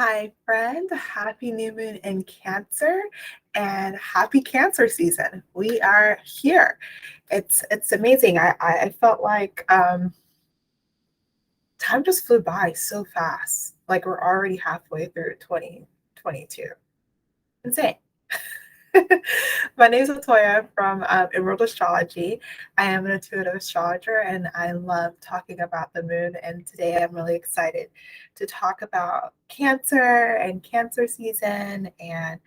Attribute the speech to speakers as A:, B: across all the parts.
A: Hi, friend. Happy new moon in Cancer and happy Cancer season. We are here. It's amazing. I felt like time just flew by so fast. Like we're already halfway through 2022. Insane. My name is Latoya from Emerald Astrology. I am an intuitive astrologer and I love talking about the moon. And today I'm really excited to talk about Cancer and Cancer season and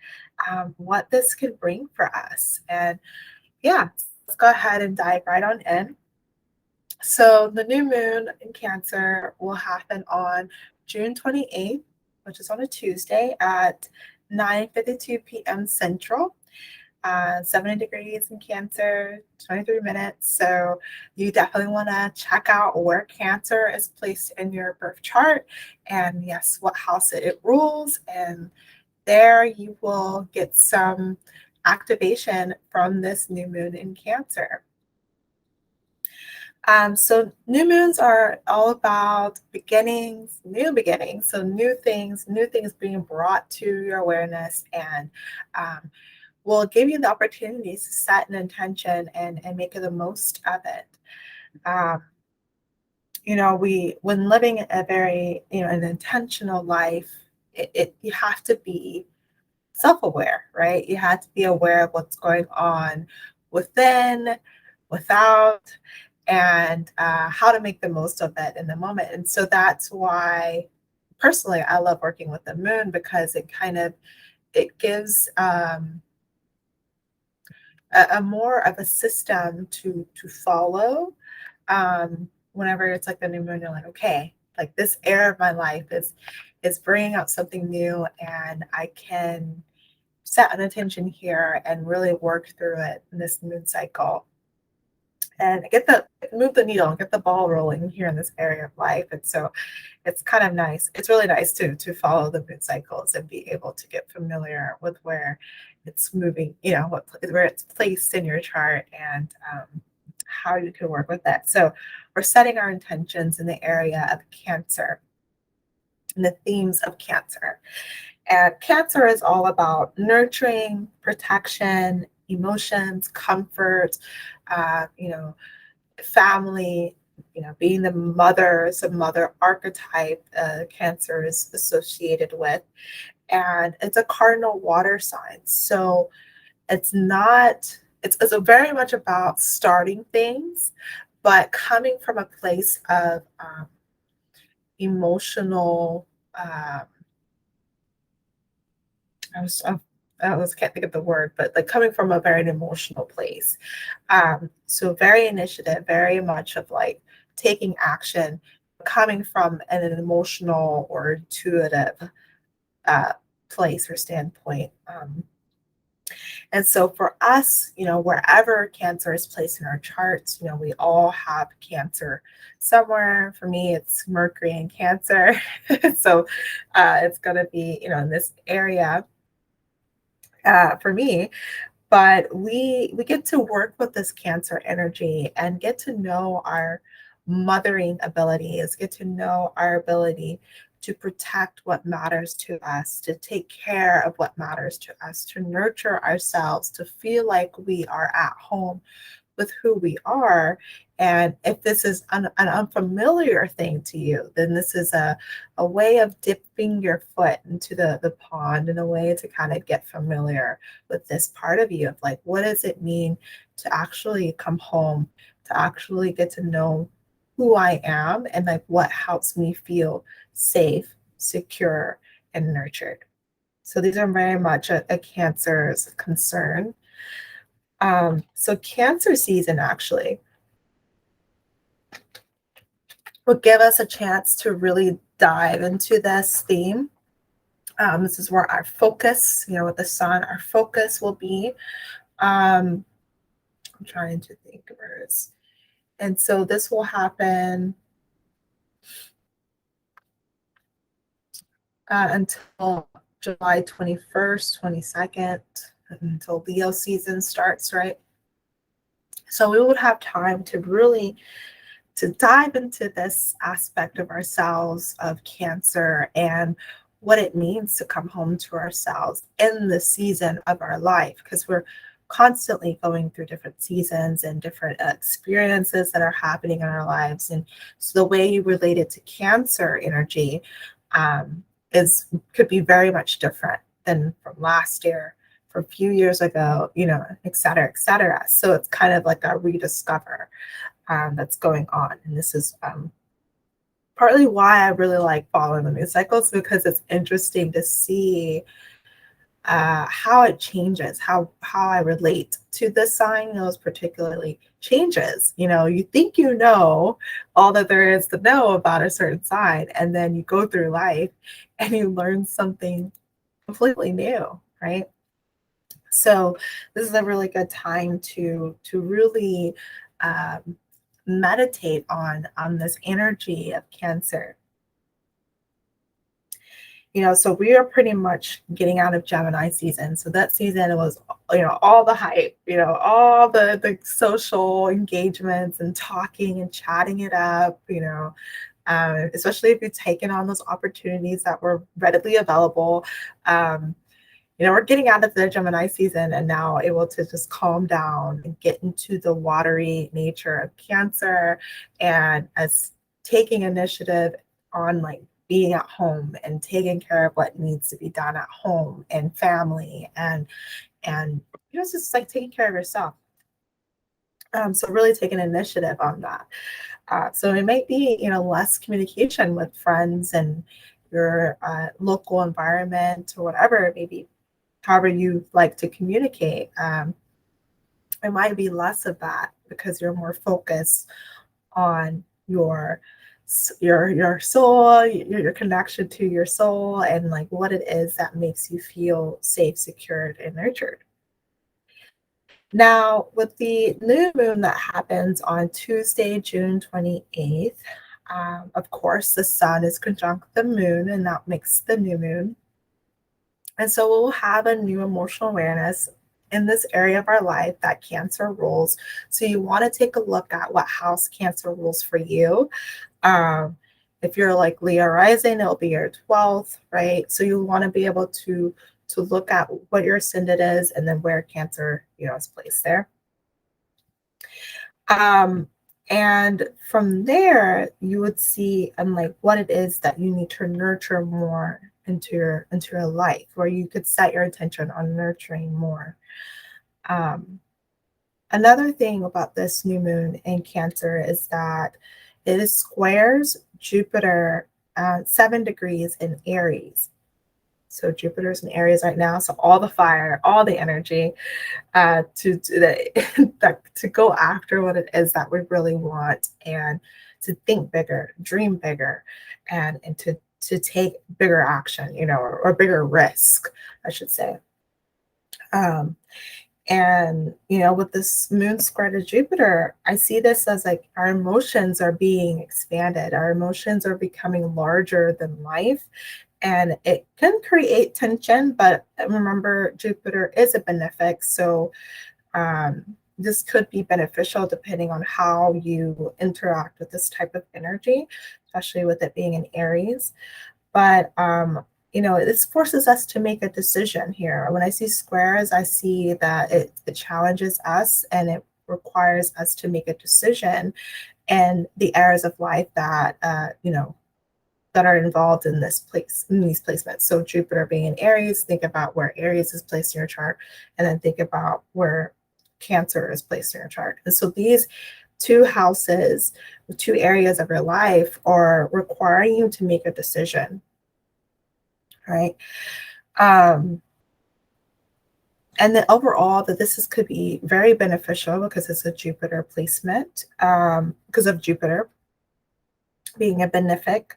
A: what this could bring for us. And yeah, let's go ahead and dive right on in. So the new moon in Cancer will happen on June 28th, which is on a Tuesday at 9:52 p.m. Central. 70 degrees in Cancer, 23 minutes. So you definitely want to check out where Cancer is placed in your birth chart and yes, what house it rules. And there you will get some activation from this new moon in Cancer. So new moons are all about beginnings. So new things being brought to your awareness and um, will give you the opportunities to set an intention and make the most of it. Um, when living a very, an intentional life, you have to be self-aware, right? You have to be aware of what's going on within, without, and how to make the most of it in the moment. And so that's why personally I love working with the moon because it gives a more of a system to follow. Whenever it's like the new moon, you're like, okay, like this era of my life is bringing out something new, and I can set an intention here and really work through it in this moon cycle and move the needle and get the ball rolling here in this area of life. And so it's kind of nice. It's really nice to follow the moon cycles and be able to get familiar with where it's moving, where it's placed in your chart and how you can work with that. So we're setting our intentions in the area of Cancer and the themes of Cancer. And Cancer is all about nurturing, protection, emotions, comfort, uh, you know, family, being the mother, is a mother archetype Cancer is associated with. And it's a cardinal water sign. So it's very much about starting things, but coming from a place of emotional, um, I can't think of the word, but like coming from a very emotional place. So very initiative, very much of like taking action, coming from an emotional or intuitive uh, place or standpoint. And so for us, wherever Cancer is placed in our charts, we all have Cancer somewhere. For me, it's Mercury in Cancer. So it's going to be, in this area for me. But we get to work with this Cancer energy and get to know our mothering abilities, get to know our ability to protect what matters to us, to take care of what matters to us, to nurture ourselves, to feel like we are at home with who we are. And if this is an unfamiliar thing to you, then this is a way of dipping your foot into the pond in a way to kind of get familiar with this part of you of like, what does it mean to actually come home, to actually get to know who I am and like what helps me feel safe, secure, and nurtured. So these are very much a Cancer's concern. So Cancer season actually will give us a chance to really dive into this theme. This is where our focus, with the sun, our focus will be. I'm trying to think of words. And so this will happen until July 21st, 22nd, until Leo season starts, right? So we would have time to really to dive into this aspect of ourselves of Cancer and what it means to come home to ourselves in the season of our life, because we're constantly going through different seasons and different experiences that are happening in our lives. And so the way you relate it to Cancer energy um, is could be very much different than from last year, from a few years ago, et cetera, et cetera. So it's kind of like a rediscover that's going on. And this is partly why I really like following the moon cycles, because it's interesting to see how it changes, how I relate to this sign, those particularly changes. You think all that there is to know about a certain sign, and then you go through life and you learn something completely new, right? So this is a really good time to really um, meditate on this energy of Cancer. So we are pretty much getting out of Gemini season. So that season was, all the hype, all the social engagements and talking and chatting it up, especially if you've taken on those opportunities that were readily available. We're getting out of the Gemini season and now able to just calm down and get into the watery nature of Cancer, and as taking initiative on like being at home and taking care of what needs to be done at home and family, and it's just like taking care of yourself. So really taking initiative on that. So it might be, less communication with friends and your local environment or whatever it may be, however you like to communicate. It might be less of that because you're more focused on your soul, your connection to your soul, and like what it is that makes you feel safe, secured, and nurtured. Now, with the new moon that happens on Tuesday, June 28th, of course, the sun is conjunct the moon, and that makes the new moon. And so we'll have a new emotional awareness in this area of our life that Cancer rules. So you want to take a look at what house Cancer rules for you. Um, if you're like Leo rising, it'll be your 12th, right? So you want to be able to look at what your ascendant is and then where Cancer, is placed there. And from there, you would see like what it is that you need to nurture more into your life, where you could set your intention on nurturing more. Another thing about this new moon in Cancer is that it is squares Jupiter 7 degrees in Aries. So Jupiter's in Aries right now. So all the fire, all the energy to go after what it is that we really want, and to think bigger, dream bigger, and to take bigger action, or bigger risk, I should say. And with this moon square to Jupiter, I see this as like our emotions are being expanded, our emotions are becoming larger than life, and it can create tension. But remember, Jupiter is a benefic, so this could be beneficial depending on how you interact with this type of energy, especially with it being in Aries. But this forces us to make a decision here. When I see squares, I see that it challenges us and it requires us to make a decision in the areas of life that that are involved in these placements. So Jupiter being in Aries, think about where Aries is placed in your chart, and then think about where Cancer is placed in your chart. And so these two houses, two areas of your life, are requiring you to make a decision, right? And then overall, that could be very beneficial because it's a Jupiter placement, because of Jupiter being a benefic,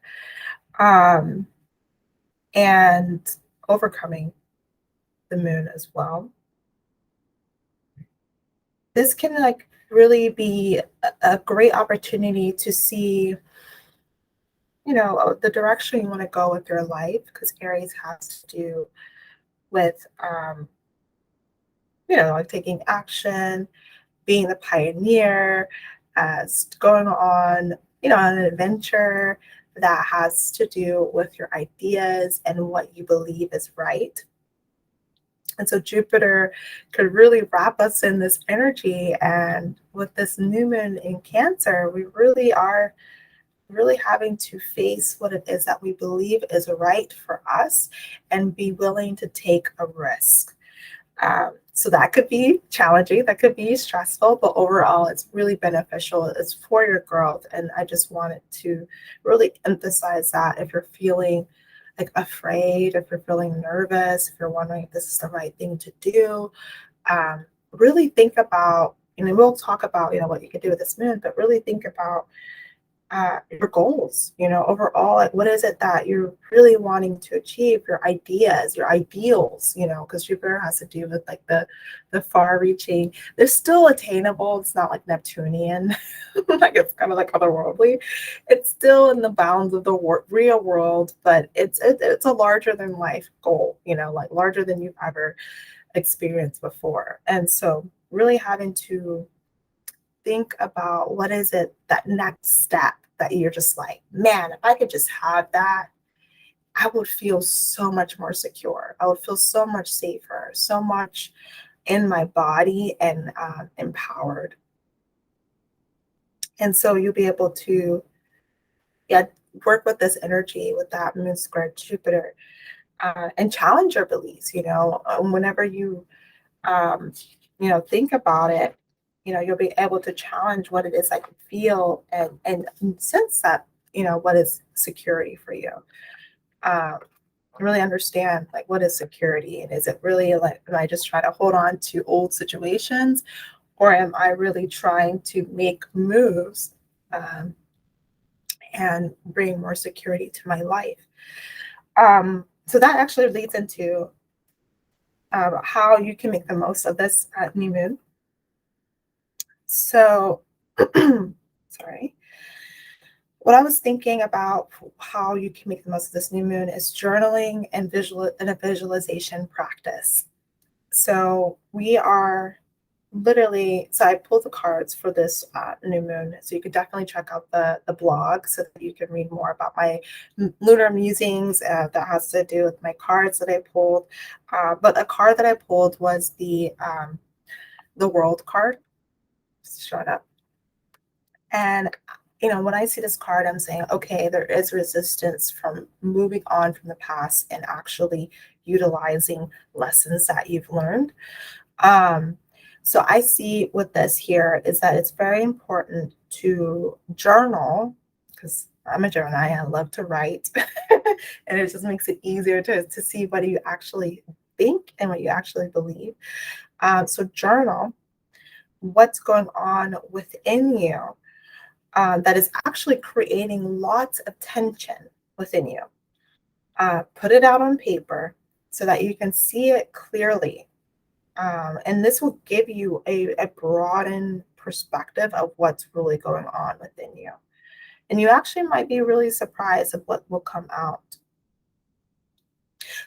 A: and overcoming the moon as well. This can like really be a great opportunity to see, the direction you want to go with your life, because Aries has to do with, like taking action, being the pioneer, going on, an adventure, that has to do with your ideas and what you believe is right. And so Jupiter could really wrap us in this energy. And with this new moon in Cancer, we really are really having to face what it is that we believe is right for us and be willing to take a risk. So that could be challenging, that could be stressful, but overall, it's really beneficial. It's for your growth. And I just wanted to really emphasize that if you're feeling like afraid, if you're feeling nervous, if you're wondering if this is the right thing to do, really think about, and we'll talk about, what you can do with this moon, but really think about your goals, overall, like what is it that you're really wanting to achieve, your ideas, your ideals, because Jupiter has to do with like the far reaching. They're still attainable. It's not like Neptunian, like it's kind of like otherworldly. It's still in the bounds of the real world, but it's a larger than life goal, like larger than you've ever experienced before. And so really having to think about what is it, that next step that you're just like, man, if I could just have that, I would feel so much more secure. I would feel so much safer, so much in my body and empowered. And so you'll be able to, yeah, work with this energy, with that moon square Jupiter, and challenge your beliefs. Whenever you um, think about it, you'll be able to challenge what it is I can feel and sense that, what is security for you. Um, really understand like what is security, and is it really like, am I just trying to hold on to old situations, or am I really trying to make moves um, and bring more security to my life? So that actually leads into how you can make the most of this new moon. So, sorry. What I was thinking about how you can make the most of this new moon is journaling and a visualization practice. So we are literally, so I pulled the cards for this new moon. So you could definitely check out the blog so that you can read more about my lunar musings that has to do with my cards that I pulled. But a card that I pulled was the world card. Shut up. And when I see this card, I'm saying, okay, there is resistance from moving on from the past and actually utilizing lessons that you've learned. Um, so I see with this here is that it's very important to journal, because I'm a journal. I love to write, and it just makes it easier to see what you actually think and what you actually believe. So journal what's going on within you that is actually creating lots of tension within you. Put it out on paper so that you can see it clearly. And this will give you a broadened perspective of what's really going on within you. And you actually might be really surprised of what will come out.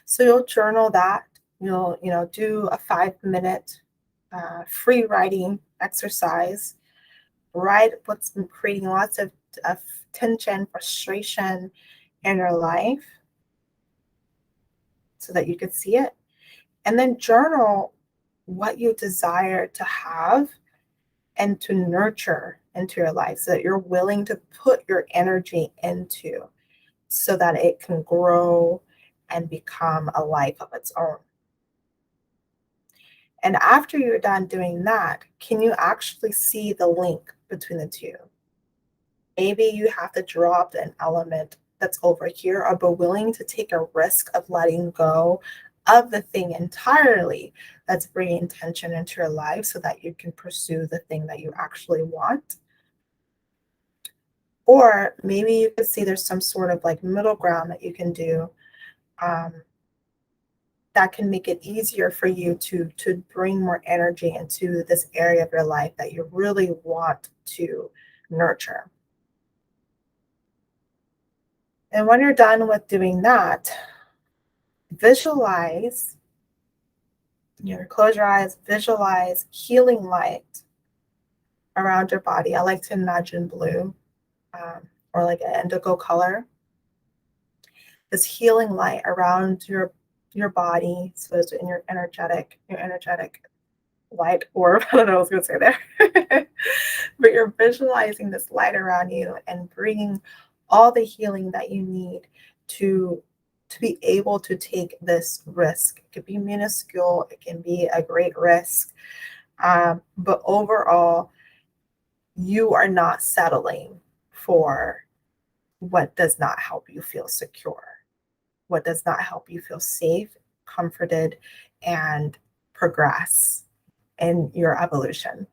A: So you'll journal that. You'll, do a 5-minute free writing exercise. Write what's been creating lots of tension, frustration in your life so that you can see it. And then journal what you desire to have and to nurture into your life so that you're willing to put your energy into so that it can grow and become a life of its own. And after you're done doing that, can you actually see the link between the two? Maybe you have to drop an element that's over here or be willing to take a risk of letting go of the thing entirely that's bringing tension into your life so that you can pursue the thing that you actually want. Or maybe you could see there's some sort of like middle ground that you can do that can make it easier for you to bring more energy into this area of your life that you really want to nurture. And when you're done with doing that, visualize, close your eyes, visualize healing light around your body. I like to imagine blue or like an indigo color. this healing light around your body, so it's in your energetic light orb. I don't know what I was going to say there. But you're visualizing this light around you and bringing all the healing that you need to be able to take this risk. It could be minuscule, it can be a great risk. But overall, you are not settling for what does not help you feel secure, what does not help you feel safe, comforted, and progress in your evolution.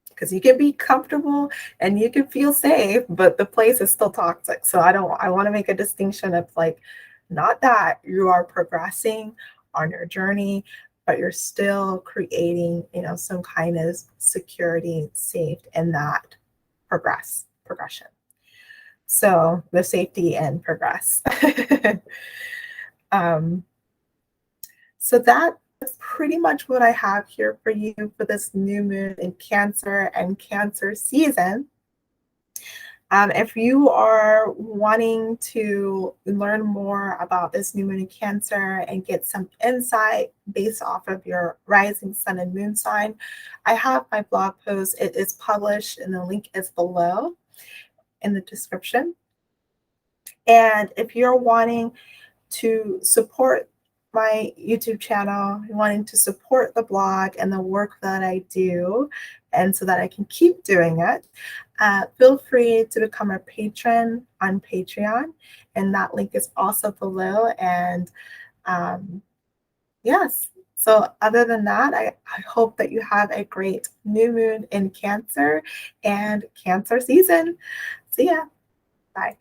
A: Because you can be comfortable and you can feel safe, but the place is still toxic. So I want to make a distinction of like, not that you are progressing on your journey, but you're still creating, some kind of security, safe in that progression. So the safety and progress. um, so that's pretty much what I have here for you for this new moon in Cancer and Cancer season. If you are wanting to learn more about this new moon in Cancer and get some insight based off of your rising sun and moon sign, I have my blog post. It is published and the link is below in the description. And if you're wanting to support my YouTube channel, wanting to support the blog and the work that I do, and so that I can keep doing it, feel free to become a patron on Patreon. And that link is also below. And yes, so other than that, I hope that you have a great new moon in Cancer and Cancer season. See ya. Bye.